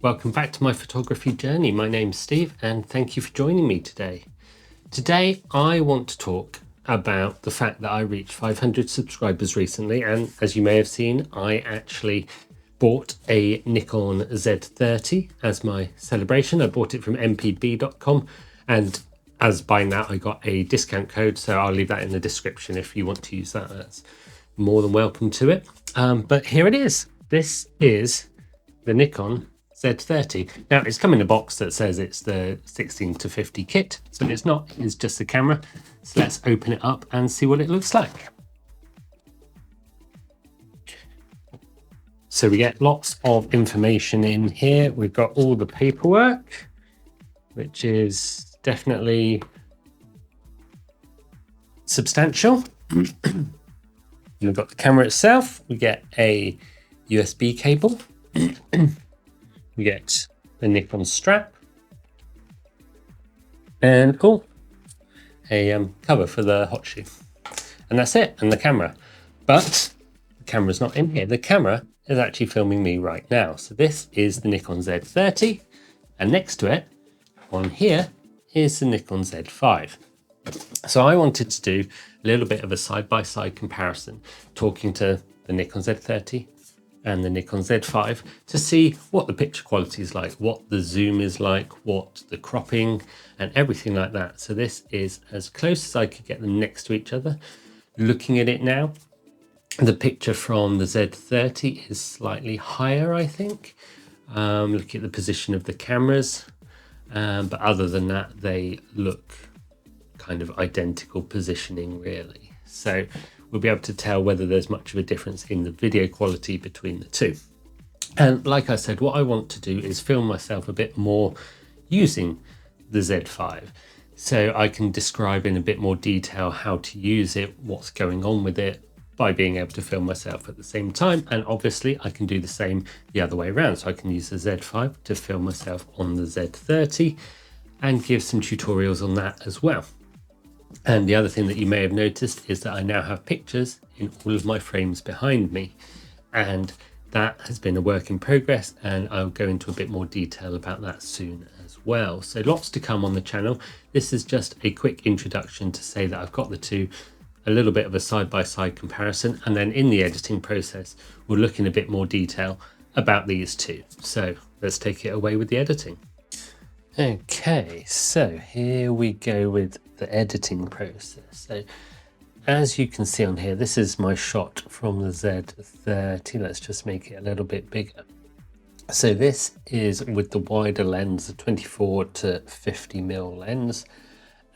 Welcome back to my photography journey. My name's Steve and thank you for joining me today. Today I want to talk about the fact that I reached 500 subscribers recently, and as you may have seen, I actually bought a Nikon Z30 as my celebration. I bought it from mpb.com, and as by now I got a discount code, so I'll leave that in the description if you want to use that. That's more than welcome to it. But here it is. This is the Nikon Z30. Now it's come in a box that says it's the 16-50 kit, so it's not, it's just the camera. So let's open it up and see what it looks like. So we get lots of information in here. We've got all the paperwork, which is definitely substantial. We've got the camera itself. We get a USB cable. We get the Nikon strap and a cover for the hot shoe, and that's it, and the camera. But the camera's not in here. The camera is actually filming me right now. So this is the Nikon Z30, and next to it on here is the Nikon Z5. So I wanted to do a little bit of a side-by-side comparison, talking to the Nikon Z30 and the Nikon Z5 to see what the picture quality is like, what the zoom is like, what the cropping and everything like that. So this is as close as I could get them next to each other. Looking at it now, the picture from the Z30 is slightly higher, I think. Look at the position of the cameras, but other than that, they look kind of identical positioning really. So we'll be able to tell whether there's much of a difference in the video quality between the two. And like I said, what I want to do is film myself a bit more using the Z5. So I can describe in a bit more detail how to use it, what's going on with it, by being able to film myself at the same time. And obviously I can do the same the other way around. So I can use the Z5 to film myself on the Z30 and give some tutorials on that as well. And the other thing that you may have noticed is that I now have pictures in all of my frames behind me, and that has been a work in progress, and I'll go into a bit more detail about that soon as well. So lots to come on the channel. This is just a quick introduction to say that I've got the two, a little bit of a side-by-side comparison, and then in the editing process we'll look in a bit more detail about these two. So let's take it away with the editing. Okay, so here we go with the editing process. So as you can see on here, this is my shot from the Z30. Let's just make it a little bit bigger. So this is with the wider lens, the 24-50mm lens,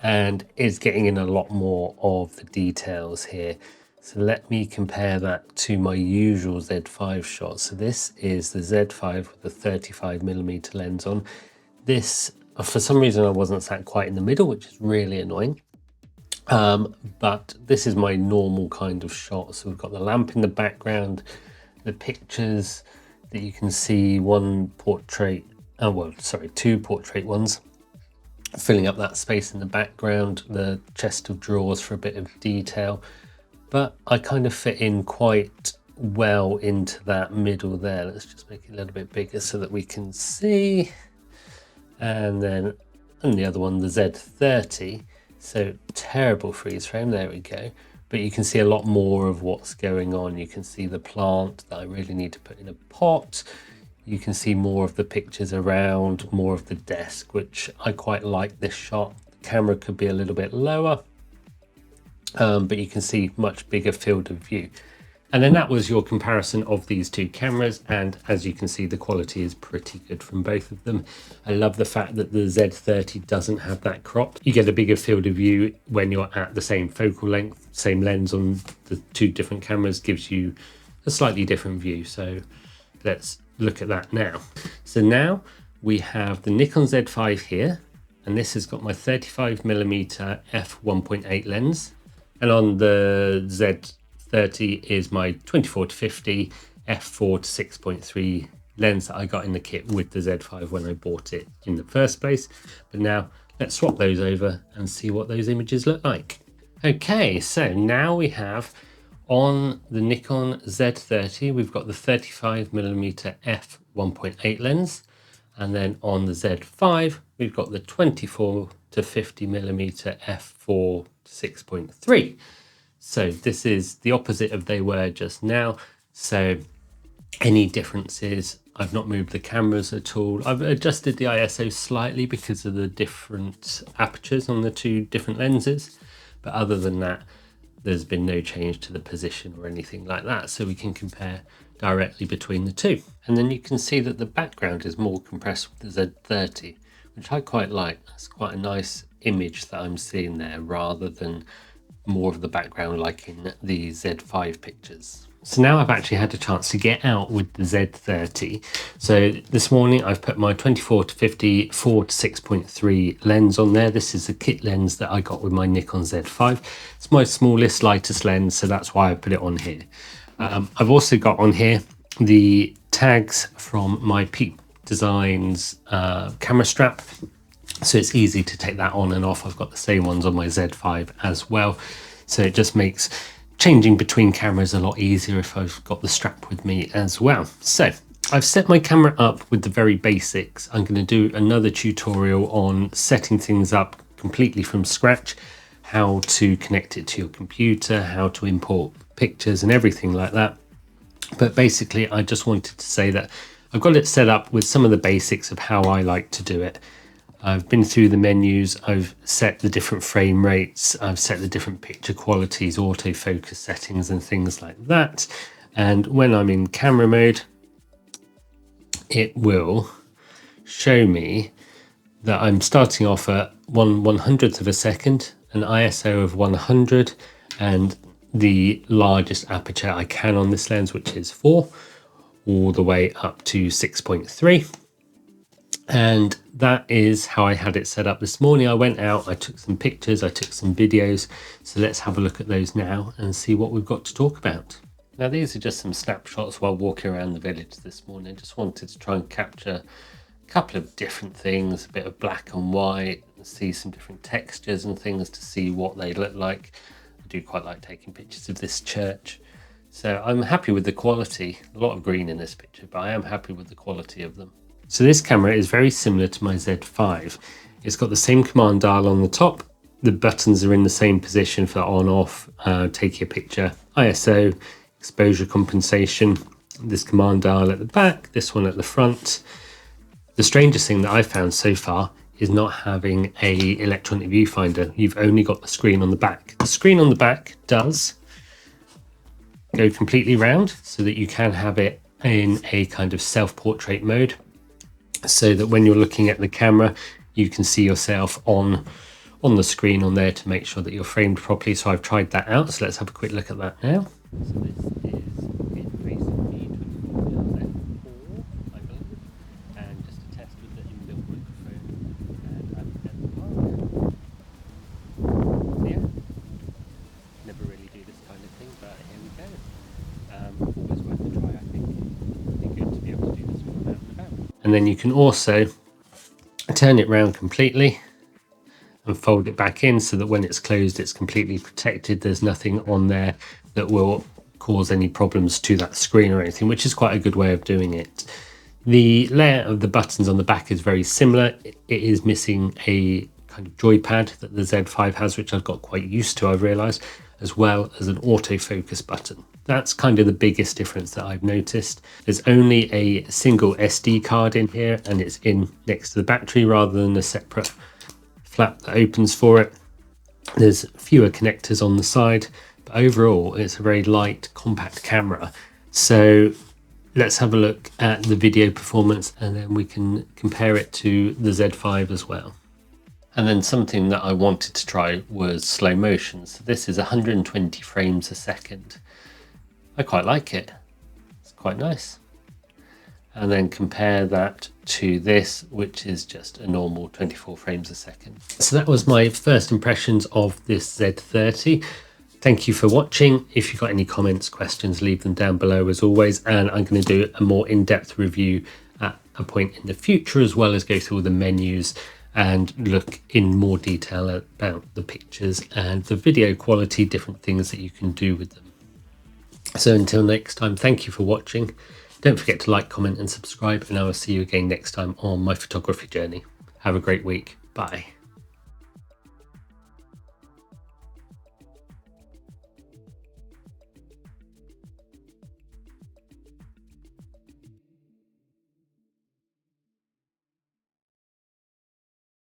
and is getting in a lot more of the details here. So let me compare that to my usual Z5 shot. So this is the Z5 with the 35mm lens on. This, for some reason, I wasn't sat quite in the middle, which is really annoying. But this is my normal kind of shot. So we've got the lamp in the background, the pictures that you can see, two portrait ones, filling up that space in the background, the chest of drawers for a bit of detail. But I kind of fit in quite well into that middle there. Let's just make it a little bit bigger so that we can see. And then on the other one, the Z30, so terrible freeze frame, there we go. But you can see a lot more of what's going on. You can see the plant that I really need to put in a pot. You can see more of the pictures around, more of the desk, which I quite like this shot. The camera could be a little bit lower, but you can see much bigger field of view. And then that was your comparison of these two cameras, and as you can see, the quality is pretty good from both of them. I love the fact that the Z30 doesn't have that crop. You get a bigger field of view when you're at the same focal length. Same lens on the two different cameras gives you a slightly different view. So let's look at that now. So now we have the Nikon Z5 here, and this has got my 35mm f1.8 lens, and on the Z30 is my 24-50 f4-6.3 lens that I got in the kit with the Z5 when I bought it in the first place. But now let's swap those over and see what those images look like. Okay, so now we have on the Nikon Z30, we've got the 35mm f1.8 lens, And then on the Z5, we've got the 24 to 50 millimeter f4 6.3. So this is the opposite of they were just now. So any differences, I've not moved the cameras at all. I've adjusted the ISO slightly because of the different apertures on the two different lenses. But other than that, there's been no change to the position or anything like that. So we can compare directly between the two. And then you can see that the background is more compressed with the Z30, which I quite like. That's quite a nice image that I'm seeing there rather than more of the background like in the Z5 pictures. So now I've actually had a chance to get out with the Z30. So this morning I've put my 24 to 50 4 to 6.3 lens on there. This is a kit lens that I got with my Nikon Z5. It's my smallest, lightest lens, so that's why I put it on here. I've also got on here the tags from my Peep Designs camera strap. So it's easy to take that on and off. I've got the same ones on my Z5 as well. So it just makes changing between cameras a lot easier if I've got the strap with me as well. So I've set my camera up with the very basics. I'm going to do another tutorial on setting things up completely from scratch, how to connect it to your computer, how to import pictures and everything like that. But basically, I just wanted to say that I've got it set up with some of the basics of how I like to do it. I've been through the menus, I've set the different frame rates, I've set the different picture qualities, autofocus settings and things like that. And when I'm in camera mode, it will show me that I'm starting off at 1/100th of a second, an ISO of 100, and the largest aperture I can on this lens, which is 4, all the way up to 6.3. And that is how I had it set up this morning. I went out, I took some pictures, I took some videos. So let's have a look at those now and see what we've got to talk about. Now, these are just some snapshots while walking around the village this morning. Just wanted to try and capture a couple of different things, a bit of black and white, see some different textures and things to see what they look like. I do quite like taking pictures of this church. So I'm happy with the quality. A lot of green in this picture, but I am happy with the quality of them. So this camera is very similar to my Z5. It's got the same command dial on the top. The buttons are in the same position for on, off, taking a picture, ISO, exposure compensation, this command dial at the back, this one at the front. The strangest thing that I've found so far is not having a electronic viewfinder. You've only got the screen on the back. The screen on the back does go completely round so that you can have it in a kind of self-portrait mode, so that when you're looking at the camera, you can see yourself on the screen on there to make sure that you're framed properly. So I've tried that out. So let's have a quick look at that now. So this is in facing me 24 f4, I believe, and just to test with the inbuilt microphone and I'm at the park. So yeah, never really do this kind of thing, but here we go. Always worth a try, I think. It'd be good to be able to do this when I'm out and about. And then you can also turn it round completely and fold it back in so that when it's closed, it's completely protected. There's nothing on there that will cause any problems to that screen or anything, which is quite a good way of doing it. The layout of the buttons on the back is very similar. It is missing a kind of joypad that the Z5 has, which I've got quite used to, I've realized, as well as an autofocus button. That's kind of the biggest difference that I've noticed. There's only a single SD card in here and it's in next to the battery rather than a separate flap that opens for it. There's fewer connectors on the side, but overall it's a very light, compact camera. So let's have a look at the video performance and then we can compare it to the Z5 as well. And then something that I wanted to try was slow motion. So this is 120 frames a second. I quite like it. It's quite nice. And then compare that to this, which is just a normal 24 frames a second. So that was my first impressions of this Z30. Thank you for watching. If you've got any comments, questions, leave them down below as always. And I'm going to do a more in-depth review at a point in the future, as well as go through all the menus and look in more detail about the pictures and the video quality, different things that you can do with them. So until next time, thank you for watching. Don't forget to like, comment and subscribe, and I will see you again next time on my photography journey. Have a great week. Bye.